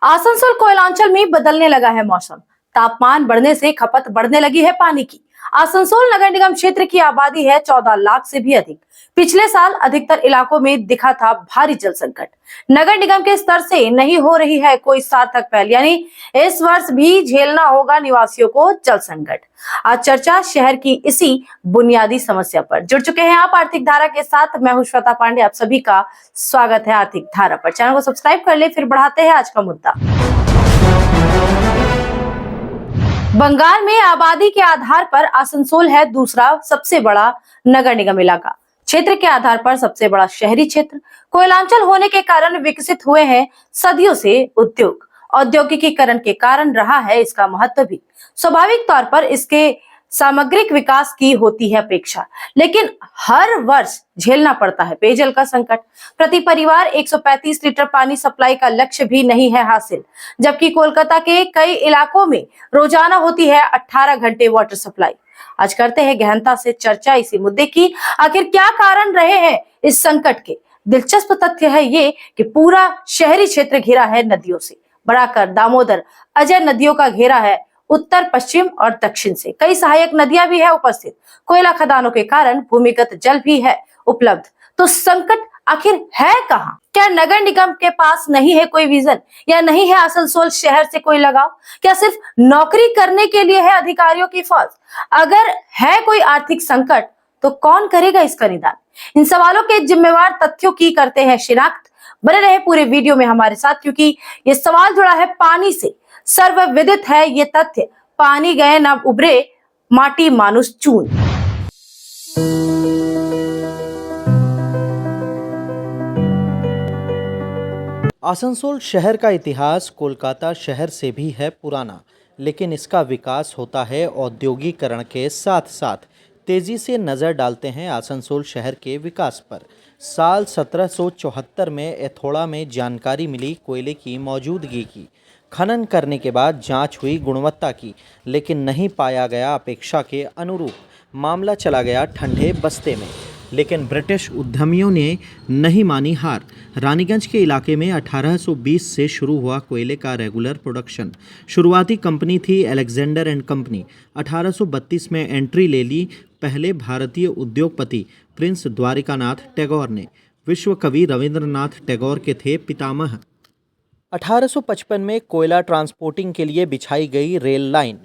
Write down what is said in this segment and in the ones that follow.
आसनसोल कोयलांचल में बदलने लगा है मौसम। तापमान बढ़ने से खपत बढ़ने लगी है पानी की। आसनसोल नगर निगम क्षेत्र की आबादी है 14 लाख से भी अधिक। पिछले साल अधिकतर इलाकों में दिखा था भारी जल संकट। नगर निगम के स्तर से नहीं हो रही है कोई सार्थक पहल, यानी इस वर्ष भी झेलना होगा निवासियों को जल संकट। आज चर्चा शहर की इसी बुनियादी समस्या पर। जुड़ चुके हैं आप आर्थिक धारा के साथ। मैं हूं श्वेता पांडे, आप सभी का स्वागत है आर्थिक धारा पर। चैनल को सब्सक्राइब कर ले, फिर बढ़ाते हैं आज का मुद्दा। बंगाल में आबादी के आधार पर आसनसोल है दूसरा सबसे बड़ा नगर निगम इलाका। क्षेत्र के आधार पर सबसे बड़ा शहरी क्षेत्र कोयलांचल होने के कारण विकसित हुए हैं सदियों से उद्योग। औद्योगिकीकरण के कारण रहा है इसका महत्व भी। स्वाभाविक तौर पर इसके सामग्रिक विकास की होती है अपेक्षा, लेकिन हर वर्ष झेलना पड़ता है पेयजल का संकट। प्रति परिवार 135 लीटर पानी सप्लाई का लक्ष्य भी नहीं है हासिल, जबकि कोलकाता के कई इलाकों में रोजाना होती है 18 घंटे वाटर सप्लाई। आज करते हैं गहनता से चर्चा इसी मुद्दे की। आखिर क्या कारण रहे हैं इस संकट के? दिलचस्प तथ्य है ये कि पूरा शहरी क्षेत्र घिरा है नदियों से। बराकर, दामोदर, अजय नदियों का घेरा है उत्तर, पश्चिम और दक्षिण से। कई सहायक नदियां भी है उपस्थित। कोयला खदानों के कारण भूमिगत जल भी है उपलब्ध। तो संकट आखिर है कहाँ? क्या नगर निगम के पास नहीं है कोई विजन, या नहीं है आसनसोल शहर से कोई लगाव? क्या सिर्फ नौकरी करने के लिए है अधिकारियों की फौज? अगर है कोई आर्थिक संकट तो कौन करेगा इसका निदान? इन सवालों के जिम्मेवार तथ्यों की करते हैं शिनाख्त। बने रहे पूरे वीडियो में हमारे साथ, क्योंकि ये सवाल जुड़ा है पानी से। सर्वविदित है ये तथ्य, पानी गए न उभरे, माटी मानुष चून। आसनसोल शहर का इतिहास कोलकाता शहर से भी है पुराना, लेकिन इसका विकास होता है औद्योगिकरण के साथ साथ। तेजी से नज़र डालते हैं आसनसोल शहर के विकास पर। साल 1774 में एथोड़ा में जानकारी मिली कोयले की मौजूदगी की। खनन करने के बाद जांच हुई गुणवत्ता की, लेकिन नहीं पाया गया अपेक्षा के अनुरूप। मामला चला गया ठंडे बस्ते में, लेकिन ब्रिटिश उद्यमियों ने नहीं मानी हार। रानीगंज के इलाके में 1820 से शुरू हुआ कोयले का रेगुलर प्रोडक्शन। शुरुआती कंपनी थी अलेक्जेंडर एंड कंपनी। 1832 में एंट्री ले ली पहले भारतीय उद्योगपति प्रिंस द्वारिकानाथ टैगोर ने। विश्व कवि रविंद्रनाथ टैगोर के थे पितामह। 1855 में कोयला ट्रांसपोर्टिंग के लिए बिछाई गई रेल लाइन।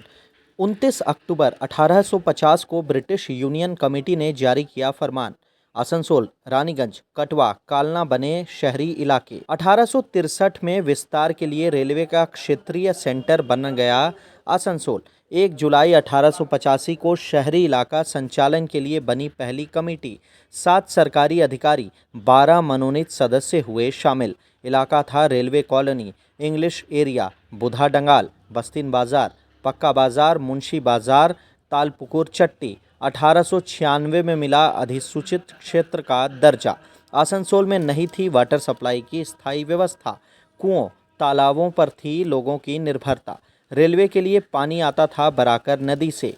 29 अक्टूबर 1850 को ब्रिटिश यूनियन कमेटी ने जारी किया फरमान। आसनसोल, रानीगंज, कटवा, कालना बने शहरी इलाके। 1863 में विस्तार के लिए रेलवे का क्षेत्रीय सेंटर बन गया आसनसोल। 1 जुलाई 1885 को शहरी इलाका संचालन के लिए बनी पहली कमेटी। 7 सरकारी अधिकारी, 12 मनोनीत सदस्य हुए शामिल। इलाका था रेलवे कॉलोनी, इंग्लिश एरिया, बुधा डंगाल, बस्तीन बाजार, पक्का बाजार, मुंशी बाजार, तालपुकुर चट्टी। 1896 में मिला अधिसूचित क्षेत्र का दर्जा। आसनसोल में नहीं थी वाटर सप्लाई की स्थायी व्यवस्था। कुओं, तालाबों पर थी लोगों की निर्भरता। रेलवे के लिए पानी आता था बराकर नदी से।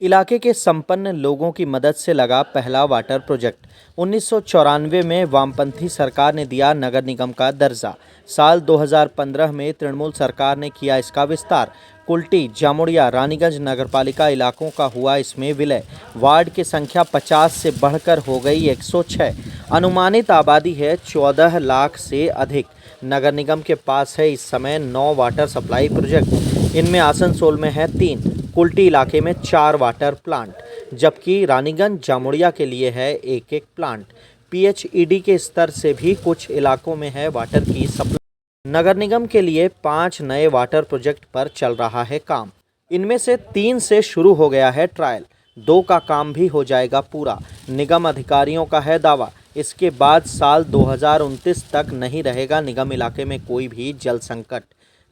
इलाके के संपन्न लोगों की मदद से लगा पहला वाटर प्रोजेक्ट। 1994 में वामपंथी सरकार ने दिया नगर निगम का दर्जा। साल 2015 में तृणमूल सरकार ने किया इसका विस्तार। कुल्टी, जामुड़िया, रानीगंज नगरपालिका इलाकों का हुआ इसमें विलय। वार्ड की संख्या 50 से बढ़कर हो गई 106। अनुमानित आबादी है 14 लाख से अधिक। नगर निगम के पास है इस समय 9 वाटर सप्लाई प्रोजेक्ट। इनमें आसनसोल में है 3, कुल्टी इलाके में 4 वाटर प्लांट, जबकि रानीगंज, जामुड़िया के लिए है 1-1 प्लांट। PHED के स्तर से भी कुछ इलाकों में है वाटर की सप्लाई। नगर निगम के लिए 5 नए वाटर प्रोजेक्ट पर चल रहा है काम। इनमें से 3 से शुरू हो गया है ट्रायल, 2 का काम भी हो जाएगा पूरा। निगम अधिकारियों का है दावा, इसके बाद साल 2029 तक नहीं रहेगा निगम इलाके में कोई भी जल संकट।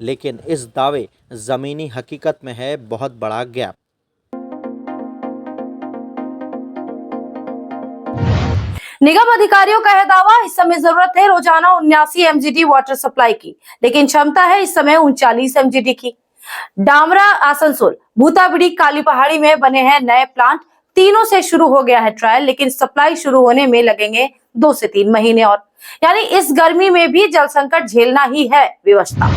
लेकिन इस दावे ज़मीनी हकीकत में है बहुत बड़ा गैप। निगम अधिकारियों का है दावा, इस समय जरूरत है रोजाना 79 MGD वाटर सप्लाई की, लेकिन क्षमता है इस समय 39 MGD की। डामरा, आसनसोल, भूताबिड़ी, काली पहाड़ी में बने हैं नए प्लांट। तीनों से शुरू हो गया है ट्रायल, लेकिन सप्लाई शुरू होने में लगेंगे 2 से 3 महीने और। यानी इस गर्मी में भी जल संकट झेलना ही है व्यवस्था।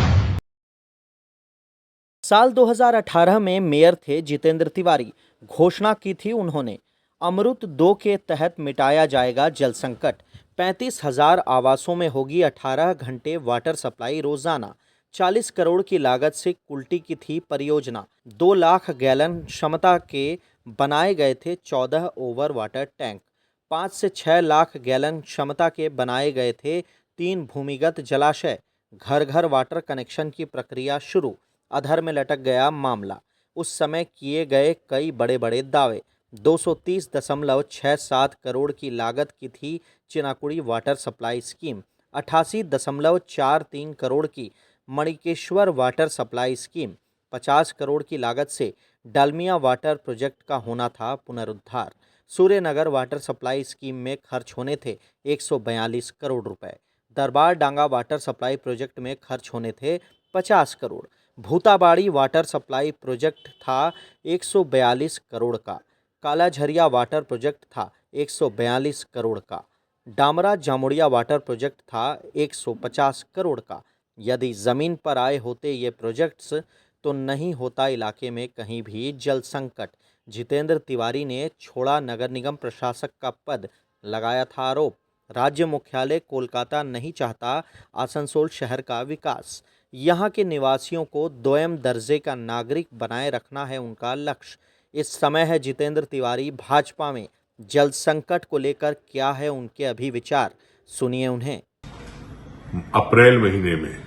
साल 2018 में मेयर थे जितेंद्र तिवारी। घोषणा की थी उन्होंने, अमृत 2 के तहत मिटाया जाएगा जल संकट। 35,000 आवासों में होगी 18 घंटे वाटर सप्लाई रोजाना। 40 करोड़ की लागत से कुल्टी की थी परियोजना। 2 लाख गैलन क्षमता के बनाए गए थे 14 ओवर वाटर टैंक। 5 से 6 लाख गैलन क्षमता के बनाए गए थे 3 भूमिगत जलाशय। घर घर वाटर कनेक्शन की प्रक्रिया शुरू। अधर में लटक गया मामला। उस समय किए गए कई बड़े बड़े दावे। 230.67 करोड़ की लागत की थी Chinakuri water supply scheme. 88.43 crore की Manikeshwar water supply scheme. 50 crore की लागत से डालमिया वाटर प्रोजेक्ट का होना था पुनरुद्धार। सूर्यनगर वाटर सप्लाई स्कीम में खर्च होने थे 142 करोड़ रुपए। दरबार डांगा वाटर सप्लाई प्रोजेक्ट में खर्च होने थे 50 करोड़। भूताबाड़ी वाटर सप्लाई प्रोजेक्ट था 142 करोड़ का। काला झरिया वाटर प्रोजेक्ट था 142 करोड़ का। डामरा जामुड़िया वाटर प्रोजेक्ट था 150 करोड़ का। यदि ज़मीन पर आए होते ये प्रोजेक्ट्स तो नहीं होता इलाके में कहीं भी जल संकट। जितेंद्र तिवारी ने छोड़ा नगर निगम प्रशासक का पद, लगाया था आरोप। राज्य मुख्यालय कोलकाता नहीं चाहता आसनसोल शहर का विकास। यहाँ के निवासियों को दोयम दर्जे का नागरिक बनाए रखना है उनका लक्ष्य। इस समय है जितेंद्र तिवारी भाजपा में। जल संकट को लेकर क्या है उनके अभी विचार, सुनिए उन्हें। अप्रैल महीने में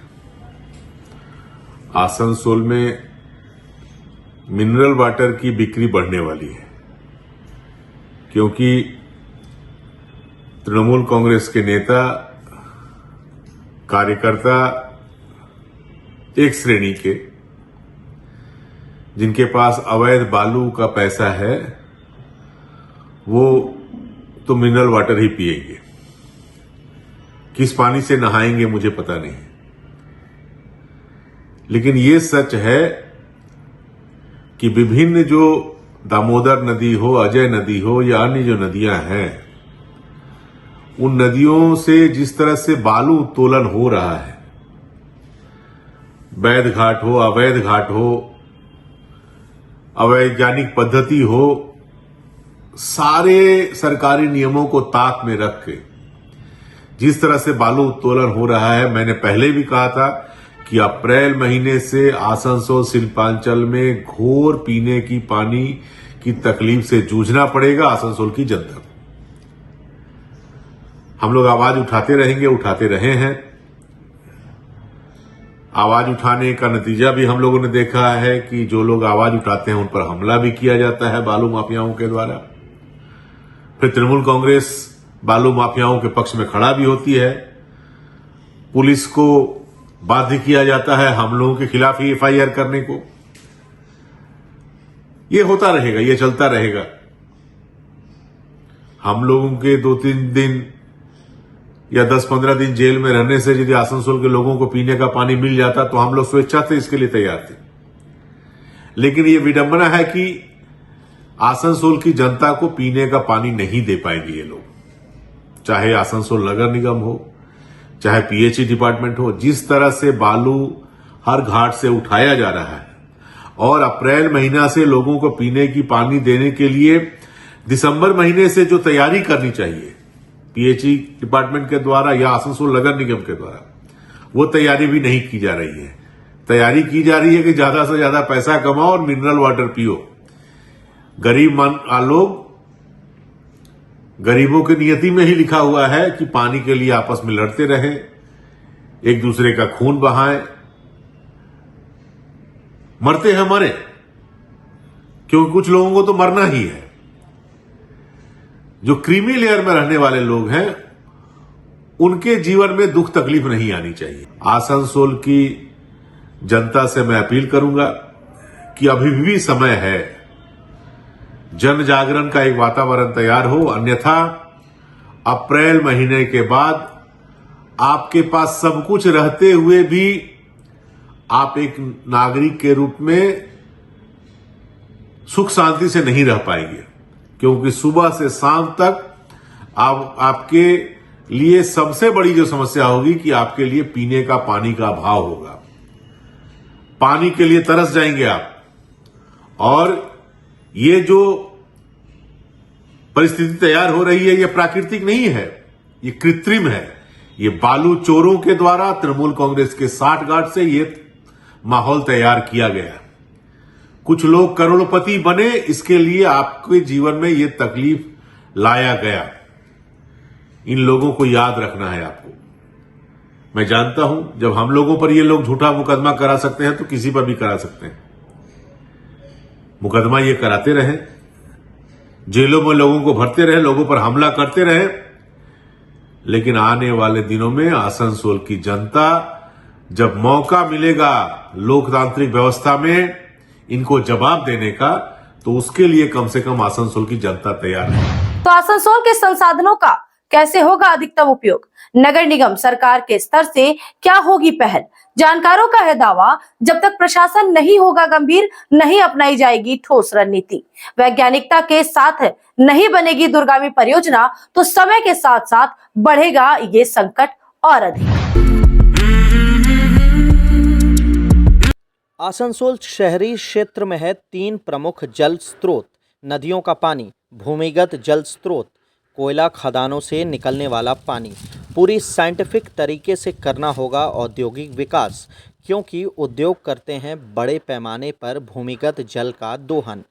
आसनसोल में मिनरल वाटर की बिक्री बढ़ने वाली है, क्योंकि तृणमूल कांग्रेस के नेता कार्यकर्ता एक श्रेणी के, जिनके पास अवैध बालू का पैसा है, वो तो मिनरल वाटर ही पिएंगे। किस पानी से नहाएंगे मुझे पता नहीं, लेकिन ये सच है कि विभिन्न जो दामोदर नदी हो, अजय नदी हो या अन्य जो नदियां हैं, उन नदियों से जिस तरह से बालू उत्तोलन हो रहा है, वैध घाट हो, अवैध घाट हो, अवैज्ञानिक पद्धति हो, सारे सरकारी नियमों को ताक में रख के जिस तरह से बालू उत्तोलन हो रहा है, मैंने पहले भी कहा था कि अप्रैल महीने से आसनसोल शिल्पांचल में घोर पीने की पानी की तकलीफ से जूझना पड़ेगा आसनसोल की जनता को। हम लोग आवाज उठाते रहेंगे, उठाते रहे हैं। आवाज उठाने का नतीजा भी हम लोगों ने देखा है कि जो लोग आवाज उठाते हैं उन पर हमला भी किया जाता है बालू माफियाओं के द्वारा। फिर तृणमूल कांग्रेस बालू माफियाओं के पक्ष में खड़ा भी होती है। पुलिस को बाध्य किया जाता है हम लोगों के खिलाफ ही एफआईआर करने को। ये होता रहेगा, ये चलता रहेगा। हम लोगों के 2-3 दिन या 10-15 दिन जेल में रहने से यदि आसनसोल के लोगों को पीने का पानी मिल जाता तो हम लोग स्वेच्छा से इसके लिए तैयार थे। लेकिन ये विडंबना है कि आसनसोल की जनता को पीने का पानी नहीं दे पाएंगे ये लोग, चाहे आसनसोल नगर निगम हो, चाहे पीएचई डिपार्टमेंट हो। जिस तरह से बालू हर घाट से उठाया जा रहा है और अप्रैल महीना से लोगों को पीने की पानी देने के लिए दिसंबर महीने से जो तैयारी करनी चाहिए पीएचई डिपार्टमेंट के द्वारा या आसनसोल नगर निगम के द्वारा, वो तैयारी भी नहीं की जा रही है। तैयारी की जा रही है कि ज्यादा से ज्यादा पैसा कमाओ और मिनरल वाटर पियो। गरीब लोग, गरीबों की नियति में ही लिखा हुआ है कि पानी के लिए आपस में लड़ते रहें, एक दूसरे का खून बहाएं, मरते हैं मरे, क्योंकि कुछ लोगों को तो मरना ही है। जो क्रीमी लेयर में रहने वाले लोग हैं उनके जीवन में दुख तकलीफ नहीं आनी चाहिए। आसनसोल की जनता से मैं अपील करूंगा कि अभी भी समय है, जन जागरण का एक वातावरण तैयार हो, अन्यथा अप्रैल महीने के बाद आपके पास सब कुछ रहते हुए भी आप एक नागरिक के रूप में सुख शांति से नहीं रह पाएंगे, क्योंकि सुबह से शाम तक आपके लिए सबसे बड़ी जो समस्या होगी कि आपके लिए पीने का पानी का अभाव होगा। पानी के लिए तरस जाएंगे आप। और ये जो परिस्थिति तैयार हो रही है ये प्राकृतिक नहीं है, ये कृत्रिम है। ये बालू चोरों के द्वारा तृणमूल कांग्रेस के साठगांठ से ये माहौल तैयार किया गया। कुछ लोग करोड़पति बने, इसके लिए आपके जीवन में ये तकलीफ लाया गया। इन लोगों को याद रखना है आपको। मैं जानता हूं जब हम लोगों पर ये लोग झूठा मुकदमा करा सकते हैं तो किसी पर भी करा सकते हैं। मुकदमा ये कराते रहे, जेलों में लोगों को भरते रहे, लोगों पर हमला करते रहे, लेकिन आने वाले दिनों में आसनसोल की जनता जब मौका मिलेगा लोकतांत्रिक व्यवस्था में इनको जवाब देने का, तो उसके लिए कम से कम आसनसोल की जनता तैयार है। तो आसनसोल के संसाधनों का कैसे होगा अधिकतम उपयोग? नगर निगम सरकार के स्तर से क्या होगी पहल? जानकारों का है दावा, जब तक प्रशासन नहीं होगा गंभीर, नहीं अपनाई जाएगी ठोस रणनीति, वैज्ञानिकता के साथ नहीं बनेगी दूरगामी परियोजना, तो समय के साथ साथ बढ़ेगा ये संकट और अधिक। आसनसोल शहरी क्षेत्र में है 3 प्रमुख जल स्रोत, नदियों का पानी, भूमिगत जल स्रोत, कोयला खदानों से निकलने वाला पानी। पूरी साइंटिफिक तरीके से करना होगा औद्योगिक विकास, क्योंकि उद्योग करते हैं बड़े पैमाने पर भूमिगत जल का दोहन।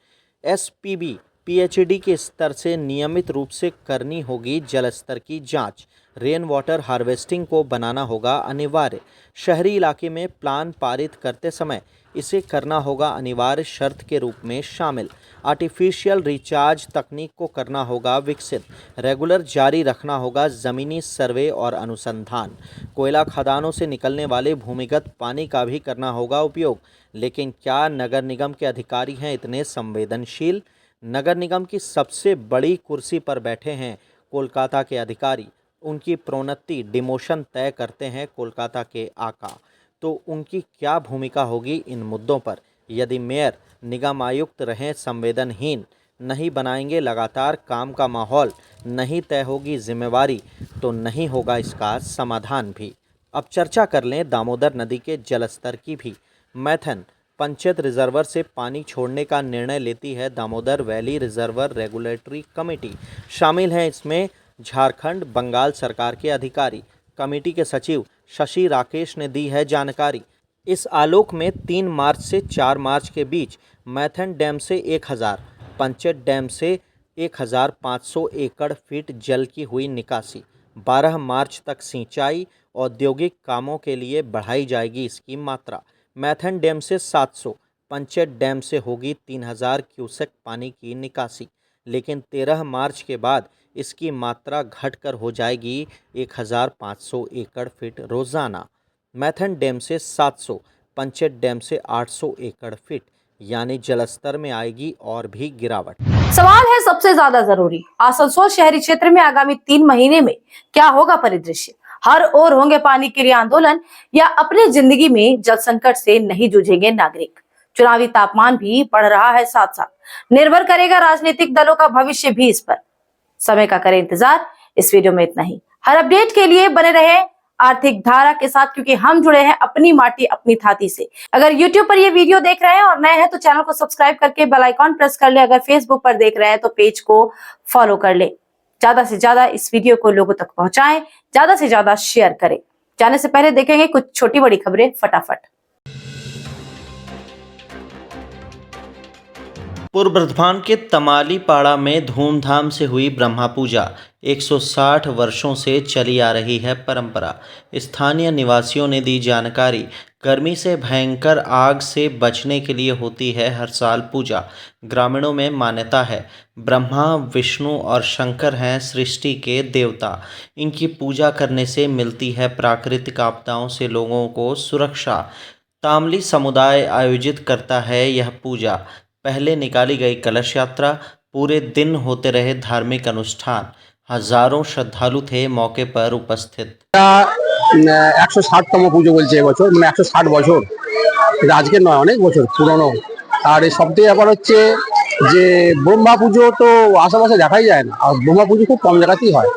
एसपीबी पीएचडी के स्तर से नियमित रूप से करनी होगी जल स्तर की जांच। रेन वाटर हार्वेस्टिंग को बनाना होगा अनिवार्य। शहरी इलाके में प्लान पारित करते समय इसे करना होगा अनिवार्य शर्त के रूप में शामिल। आर्टिफिशियल रिचार्ज तकनीक को करना होगा विकसित। रेगुलर जारी रखना होगा ज़मीनी सर्वे और अनुसंधान। कोयला खदानों से निकलने वाले भूमिगत पानी का भी करना होगा उपयोग। लेकिन क्या नगर निगम के अधिकारी हैं इतने संवेदनशील? नगर निगम की सबसे बड़ी कुर्सी पर बैठे हैं कोलकाता के अधिकारी। उनकी प्रोन्नति डिमोशन तय करते हैं कोलकाता के आका। तो उनकी क्या भूमिका होगी इन मुद्दों पर? यदि मेयर निगम आयुक्त रहें संवेदनहीन, नहीं बनाएंगे लगातार काम का माहौल, नहीं तय होगी जिम्मेवारी, तो नहीं होगा इसका समाधान भी। अब चर्चा कर लें दामोदर नदी के जलस्तर की भी। मैथन पंचायत रिजर्वर से पानी छोड़ने का निर्णय लेती है Damodar valley reservoir regulatory committee. शामिल हैं इसमें झारखंड, बंगाल सरकार के अधिकारी। कमेटी के सचिव शशि राकेश ने दी है जानकारी। इस आलोक में 3 मार्च से 4 मार्च के बीच मैथन डैम से 1000, पंचायत डैम से 1500 एकड़ फीट जल की हुई निकासी। 12 मार्च तक सिंचाई, औद्योगिक कामों के लिए बढ़ाई जाएगी इसकी मात्रा। मैथन डैम से 700, पंचायत डैम से होगी 3000 क्यूसेक पानी की निकासी। लेकिन 13 मार्च के बाद इसकी मात्रा घटकर हो जाएगी 1500 एकड़ फीट रोज़ाना। मैथन डैम से 700, पंचायत डैम से 800 एकड़ फीट, यानी जलस्तर में आएगी और भी गिरावट। सवाल है सबसे ज्यादा जरूरी, आसनसोल शहरी क्षेत्र में आगामी 3 महीने में क्या होगा परिदृश्य? हर ओर होंगे पानी के लिए आंदोलन, या अपनी जिंदगी में जल संकट से नहीं जूझेंगे नागरिक? चुनावी तापमान भी बढ़ रहा है, साथ साथ निर्भर करेगा राजनीतिक दलों का भविष्य भी इस पर। समय का करें इंतजार। इस वीडियो में इतना ही। हर अपडेट के लिए बने रहे आर्थिक धारा के साथ, क्योंकि हम जुड़े हैं अपनी माटी अपनी थाती से। अगर YouTube पर ये वीडियो देख रहे हैं और नए हैं तो चैनल को सब्सक्राइब करके बेल आइकॉन प्रेस कर ले। अगर Facebook पर देख रहे हैं तो पेज को फॉलो कर ले। ज्यादा से ज्यादा इस वीडियो को लोगों तक पहुंचाएं, ज्यादा से ज्यादा शेयर करें। जाने से पहले देखेंगे कुछ छोटी बड़ी खबरें फटाफट। पूर्व बर्धमान के तमालीपाड़ा में धूमधाम से हुई ब्रह्मा पूजा। 160 वर्षों से चली आ रही है परंपरा। स्थानीय निवासियों ने दी जानकारी। गर्मी से भयंकर आग से बचने के लिए होती है हर साल पूजा। ग्रामीणों में मान्यता है ब्रह्मा, विष्णु और शंकर हैं सृष्टि के देवता। इनकी पूजा करने से मिलती है प्राकृतिक आपदाओं से लोगों को सुरक्षा। तामली समुदाय आयोजित करता है यह पूजा। पहले निकाली गई कलश यात्रा, पूरे दिन होते रहे धार्मिक अनुष्ठान। हजारों श्रद्धालु थे मौके पर उपस्थित। 160তম পুজো বলছে এবছর, মানে 160 বছর, এটা আজকে নয়, অনেক বছর পুরনো। আর এই সবথেকে ব্যাপার হচ্ছে যে ব্রহ্মা পুজো তো আশেপাশে দেখাই যায় না, আর ব্রহ্মা পুজো খুব কম জায়গাতেই হয়।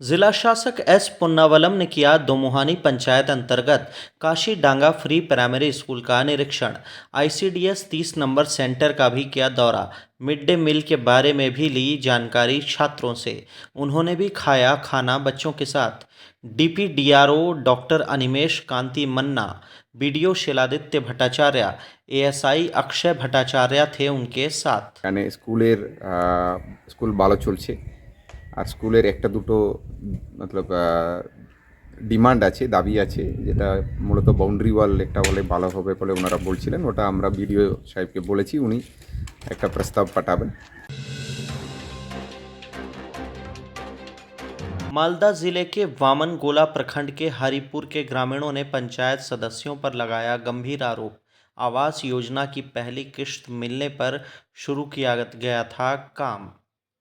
जिला शासक एस पुन्नावलम ने किया दोमुहानी पंचायत अंतर्गत काशी डांगा फ्री प्राइमरी स्कूल का निरीक्षण। ICDS 30 नंबर सेंटर का भी किया दौरा। मिड डे मील के बारे में भी ली जानकारी छात्रों से। उन्होंने भी खाया खाना बच्चों के साथ। DPDRO डॉक्टर अनिमेश कांति मन्ना, BDO शिलादित्य भट्टाचार्य, ASI अक्षय भट्टाचार्य थे उनके साथ। এখানে স্কুল ভালো চলছে আর স্কুলের একটা দুটো মতলব ডিমান্ড আছে, দাবি আছে, যেটা মূলত বাউন্ডারি ওয়াল একটা বলে ভালো হবে বলে ওনারা বলছিলেন। ওটা আমরা বিডিও সাহেবকে বলেছি, উনি একটা প্রস্তাব পাঠাবেন। मालदा जिले के वामनगोला प्रखंड के हरिपुर के ग्रामीणों ने पंचायत सदस्यों पर लगाया गंभीर आरोप। आवास योजना की पहली किश्त मिलने पर शुरू किया गया था काम।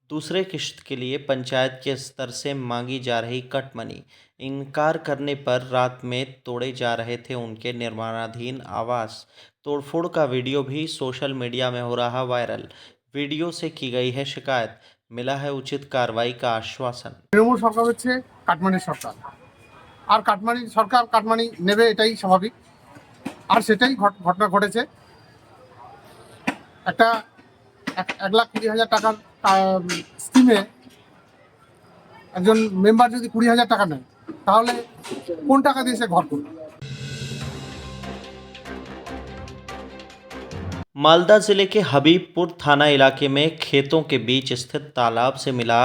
दूसरे किश्त के लिए पंचायत के स्तर से मांगी जा रही कट मनी। इनकार करने पर रात में तोड़े जा रहे थे उनके निर्माणाधीन आवास। तोड़फोड़ का वीडियो भी सोशल मीडिया में हो रहा वायरल। वीडियो से की गई है शिकायत, मिला है उचित कार्रवाई का आश्वासन। তৃণমূল সরকার হচ্ছে কাটমানির সরকার, আর কাটমানি সরকার কাটমানি নেবে, এটাই স্বাভাবিক। আর সেটাই ঘটনা ঘটেছে। একটা 1,20,000 টাকার স্কিমে একজন মেম্বার যদি 20,000 টাকা নেয়, তাহলে কোন টাকা দিয়ে সে ঘর করবে? मालदा जिले के हबीबपुर थाना इलाके में खेतों के बीच स्थित तालाब से मिला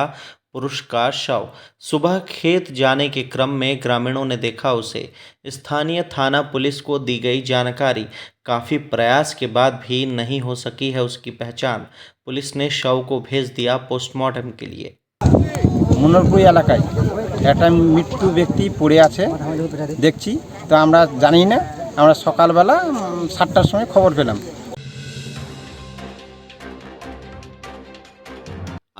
पुरुष का शव। सुबह खेत जाने के क्रम में ग्रामीणों ने देखा उसे। स्थानीय थाना पुलिस को दी गई जानकारी। काफ़ी प्रयास के बाद भी नहीं हो सकी है उसकी पहचान। पुलिस ने शव को भेज दिया पोस्टमार्टम के लिए। মুন্নরপুর এলাকায় একটা মৃত্যু ব্যক্তি পড়ে আছে দেখছি, তো আমরা জানি না, আমরা সকালবেলা 7টার সময় খবর পেলাম।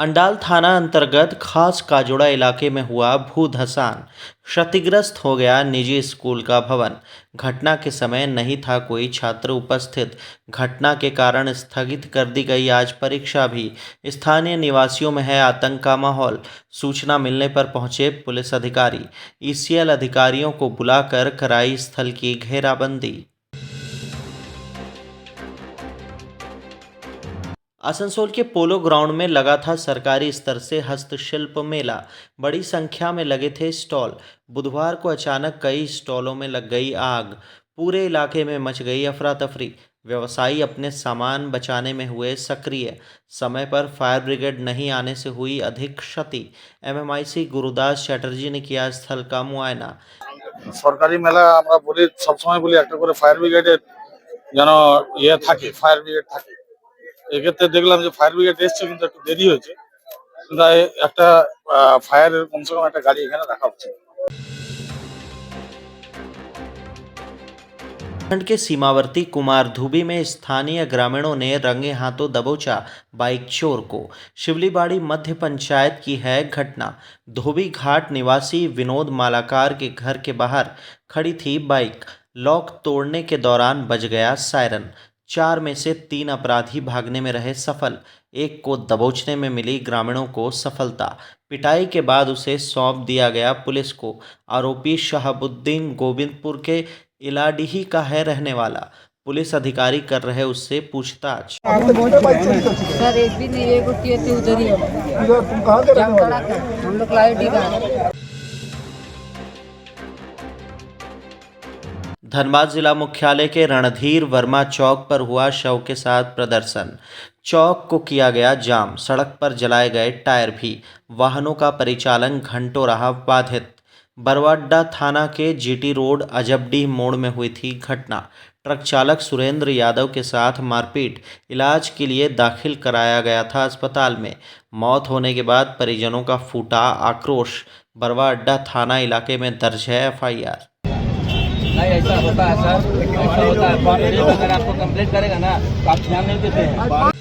अंडाल थाना अंतर्गत खास काजोड़ा इलाके में हुआ भू धसान। क्षतिग्रस्त हो गया निजी स्कूल का भवन। घटना के समय नहीं था कोई छात्र उपस्थित। घटना के कारण स्थगित कर दी गई आज परीक्षा भी। स्थानीय निवासियों में है आतंक का माहौल। सूचना मिलने पर पहुंचे पुलिस अधिकारी। ECL अधिकारियों को बुलाकर कराई स्थल की घेराबंदी। आसनसोल के पोलो ग्राउंड में लगा था सरकारी स्तर से हस्तशिल्प मेला। बड़ी संख्या में लगे थे स्टॉल। बुधवार को अचानक कई स्टॉलों में लग गई आग। पूरे इलाके में मच गई अफरा तफरी। व्यवसायी अपने सामान बचाने में हुए सक्रिय। समय पर फायर ब्रिगेड नहीं आने से हुई अधिक क्षति। MMIC गुरुदास चैटर्जी ने किया स्थल का मुआयना। সরকারি মেলা আমরা বলি, সবসময় বলি একটা করে ফায়ার ব্রিগেডের যেন থাকে, ফায়ার ব্রিগেড থাকে। এক্ষেত্রে দেখলাম যে ফায়ার ব্রিগেড এসছে, কিন্তু একটু দেরি হয়েছে। কিন্তু একটা ফায়ারের কমসে কম একটা গাড়ি এখানে রাখা হচ্ছে। उत्तराखंड के सीमावर्ती कुमारधुबी में स्थानीय ग्रामीणों ने रंगे हाथों दबोचा बाइक चोर को। शिवलीबाड़ी मध्य पंचायत की है घटना। धोबी घाट निवासी विनोद मालाकार के घर के बाहर खड़ी थी बाइक। लॉक तोड़ने के दौरान बज गया सायरन। 4 में से 3 अपराधी भागने में रहे सफल। एक को दबोचने में मिली ग्रामीणों को सफलता। पिटाई के बाद उसे सौंप दिया गया पुलिस को। आरोपी शहाबुद्दीन गोविंदपुर के इलाडीही का है रहने वाला। पुलिस अधिकारी कर रहे उससे पूछताछ। सर एक भी नहीं, एक किए थे उधर ही हम लोग लाइट का। धनबाद जिला मुख्यालय के रणधीर वर्मा चौक पर हुआ शव के साथ प्रदर्शन। चौक को किया गया जाम। सड़क पर जलाए गए टायर भी। वाहनों का परिचालन घंटों रहा बाधित। बरवाड्डा थाना के GT रोड अजबडीह मोड़ में हुई थी घटना। ट्रक चालक सुरेंद्र यादव के साथ मारपीट। इलाज के लिए दाखिल कराया गया था अस्पताल में। मौत होने के बाद परिजनों का फूटा आक्रोश। बरवाड्डा थाना इलाके में दर्ज है FIR। नहीं, ऐसा होता है सर, ऐसा होता है। अगर आपको कंप्लेंट करेगा ना तो आप ध्यान नहीं देते हैं।